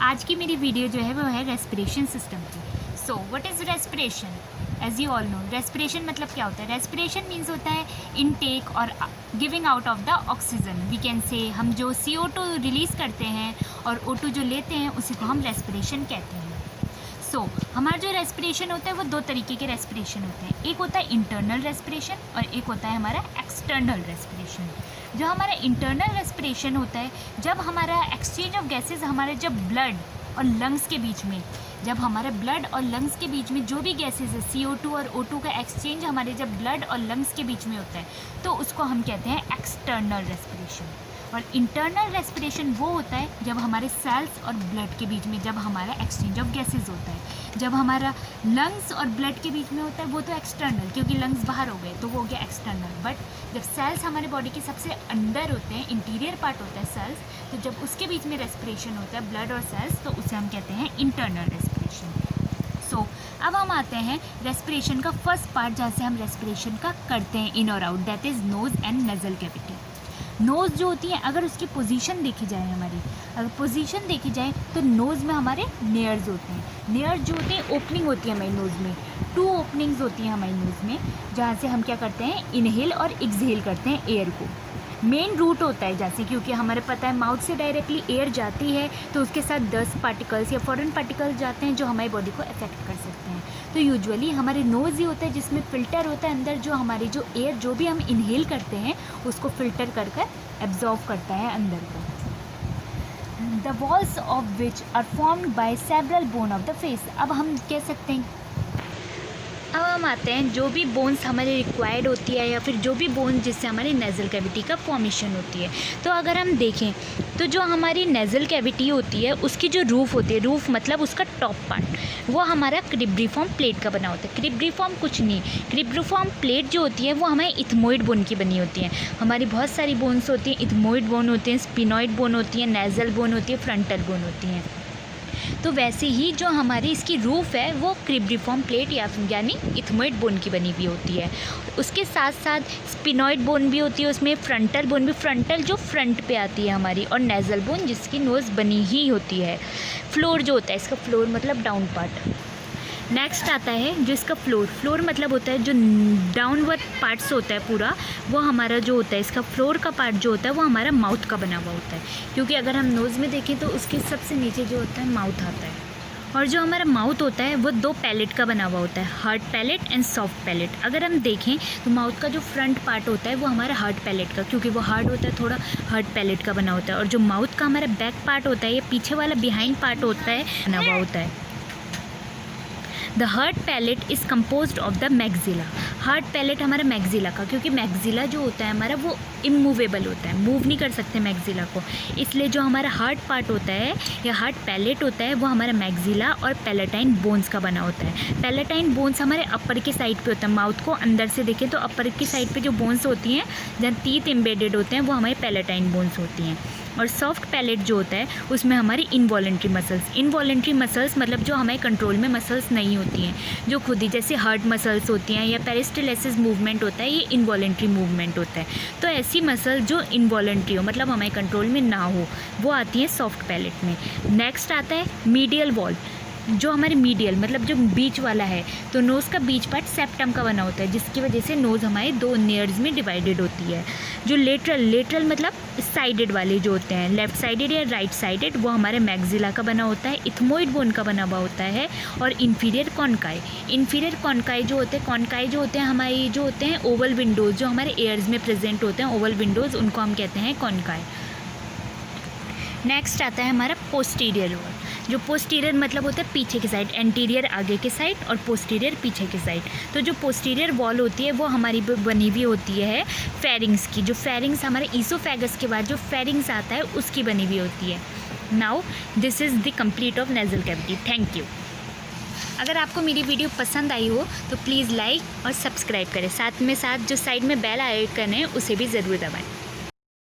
आज की मेरी वीडियो जो है वो है रेस्पिरेशन सिस्टम की। So what is respiration? As you all know, respiration मतलब क्या होता है? रेस्पिरेशन मीन्स होता है इनटेक और giving out of the oxygen. We can say हम जो CO2 रिलीज़ करते हैं और O2 जो लेते हैं उसी को हम रेस्पिरेशन कहते हैं। हमारा जो रेस्पिरेशन होता है वो दो तरीके के रेस्पिरेशन होते हैं। एक होता है इंटरनल रेस्पिरेशन और एक होता है हमारा एक्सटर्नल रेस्पिरेशन। जो हमारा इंटरनल रेस्पिरेशन होता है, जब हमारा एक्सचेंज ऑफ गैसेस हमारे जब ब्लड और लंग्स के बीच में, जब हमारे ब्लड और लंग्स के बीच में जो भी गैसेस है CO2 और O2 का एक्सचेंज हमारे जब ब्लड और लंग्स के बीच में होता है तो उसको हम कहते हैं एक्सटर्नल रेस्पिरेशन। और इंटरनल रेस्पिरेशन वो होता है जब हमारे सेल्स और ब्लड के बीच में जब हमारा एक्सचेंज ऑफ गैसेस होता है। जब हमारा लंग्स और ब्लड के बीच में होता है वो तो एक्सटर्नल, क्योंकि लंग्स बाहर हो गए तो वो हो गया एक्सटर्नल। बट जब सेल्स हमारे बॉडी के सबसे अंदर होते हैं, इंटीरियर पार्ट होता है सेल्स, तो जब उसके बीच में रेस्पिरेशन होता है ब्लड और सेल्स, तो उसे हम कहते हैं इंटरनल रेस्पिरेशन। अब हम आते हैं रेस्पिरेशन का फर्स्ट पार्ट, जहाँ से हम रेस्पिरेशन का करते हैं इन और out, that is nose and nasal cavity. Nose जो होती है, अगर उसकी पोजीशन देखी जाए, अगर पोजीशन देखी जाए तो नोज़ में हमारे नेयर्स होते हैं। नेयर्स जो होते हैं ओपनिंग होती है हमारी नोज़ में, 2 ओपनिंग्स होती हैं हमारी नोज़ में, जहाँ से हम क्या करते हैं, इनहेल और एक्सहेल करते हैं एयर को। मेन रूट होता है जैसे, क्योंकि हमारे पता है माउथ से डायरेक्टली एयर जाती है तो उसके साथ डस्ट पार्टिकल्स या फॉरेन पार्टिकल्स जाते हैं जो हमारी बॉडी को अफेक्ट कर सकते हैं। तो यूजुअली हमारे नोज़ ही होता है जिसमें फ़िल्टर होता है अंदर, जो हमारी जो एयर जो भी हम इनहेल करते हैं उसको फ़िल्टर कर एब्जॉर्व करता है अंदर को। The walls of which are formed by several bone of the face. अब हम कह सकते हैं, अब हम आते हैं जो भी बोन्स हमारे रिक्वायर्ड होती है या फिर जो भी बोन्स जिससे हमारी नेज़ल कैविटी का फॉर्मेशन होती है। तो अगर हम देखें तो जो हमारी नेज़ल कैविटी होती है उसकी जो रूफ़ होती है, रूफ़ मतलब उसका टॉप पार्ट, वो हमारा क्रिब्रिफॉर्म प्लेट का बना होता है। क्रिब्रिफॉर्म कुछ नहीं, क्रिब्रिफॉर्म प्लेट जो होती है वो हमारे इथमोइड बोन की बनी होती है। हमारी बहुत सारी बोन्स होती हैं, इथमोइड बोन होती हैं, स्पिनॉइड बोन होती है, नेज़ल बोन होती है, फ्रंटल बोन होती हैं। तो वैसे ही जो हमारी इसकी रूफ़ है वो क्रिब्रिफॉर्म प्लेट यानी इथमोइड बोन की बनी हुई होती है। उसके साथ साथ स्पिनॉइड बोन भी होती है, उसमें फ्रंटल बोन भी, फ्रंटल जो फ्रंट पे आती है हमारी, और नेज़ल बोन जिसकी नोज़ बनी ही होती है। फ्लोर जो होता है इसका, फ्लोर मतलब डाउन पार्ट। नेक्स्ट आता है जो इसका फ्लोर मतलब होता है जो डाउनवर्ड पार्ट्स होता है पूरा, वो हमारा जो होता है इसका फ्लोर का पार्ट जो होता है वो हमारा माउथ का बना हुआ होता है। क्योंकि अगर हम नोज़ में देखें तो उसके सबसे नीचे जो होता है माउथ आता है। और जो हमारा माउथ होता है वो 2 पैलेट का बना हुआ होता है, hard palate and soft palate. अगर हम देखें तो माउथ का जो फ्रंट पार्ट होता है वो हमारा हार्ड पैलेट का, क्योंकि वो हार्ड होता है, थोड़ा हार्ड पैलेट का बना होता है। और जो माउथ का हमारा बैक पार्ट होता है, ये पीछे वाला बिहाइंड पार्ट होता है, बना हुआ होता है। The hard palate is composed of the maxilla. Hard palate हमारा मैग्जिला का, क्योंकि मैग्जिला जो होता है हमारा वो इमूवेबल होता है, मूव नहीं कर सकते मैग्जिला को, इसलिए जो हमारा हार्ड पार्ट होता है या हार्ड पैलेट होता है वो हमारा मैग्जिला और पैलेटाइन बोन्स का बना होता है। पैलेटाइन बोन्स हमारे अपर के साइड पे होता है। माउथ को अंदर से देखें तो अपर की साइड पे जो बोन्स होती हैं, जहाँ टीथ एम्बेडेड होते हैं, वो हमारी पैलेटाइन बोन्स होती हैं। और सॉफ्ट पैलेट जो होता है उसमें हमारी इनवॉलेंट्री मसल्स मतलब जो हमारे कंट्रोल में मसल्स नहीं होती हैं, जो खुद ही, जैसे हार्ट मसल्स होती हैं या पेरिस्टालसिस मूवमेंट होता है, ये इनवॉलेंट्री मूवमेंट होता है। तो ऐसी मसल जो इनवॉलेंट्री हो, मतलब हमारे कंट्रोल में ना हो, वो आती है सॉफ्ट पैलेट में। नेक्स्ट आता है मीडियल वॉल, जो हमारे मीडियल मतलब जो बीच वाला है, तो नोज़ का बीच पार्ट सेप्टम का बना होता है, जिसकी वजह से नोज़ हमारे 2 नेयर्स में डिवाइडेड होती है। जो लेटरल मतलब साइडेड वाले जो होते हैं, लेफ्ट साइडेड या राइट साइडेड, वो हमारे मैग्जिला का बना होता है, इथमोइड बोन का बना हुआ होता है। और इन्फीरियर कॉन्काई जो होते हैं हमारी, जो होते हैं ओवल विंडोज़, जो हमारे एयर्स में प्रेजेंट होते हैं ओवल विंडोज़, उनको हम कहते हैं कॉन्काई। नेक्स्ट आता है हमारा पोस्टीरियर वॉल। जो पोस्टीरियर मतलब होता है पीछे की साइड, एंटीरियर आगे के साइड और पोस्टीरियर पीछे की साइड। तो जो पोस्टीरियर वॉल होती है वो हमारी बनी हुई होती है फेरिंग्स की। जो फेरिंग्स हमारे ईसोफेगस के बाद जो फेरिंग्स आता है उसकी बनी हुई होती है। Now this is the complete of nasal cavity. Thank you. अगर आपको मेरी वीडियो पसंद आई हो तो प्लीज़ लाइक और सब्सक्राइब करें, साथ में जो साइड में बेल आइकन है उसे भी ज़रूर दबाएं।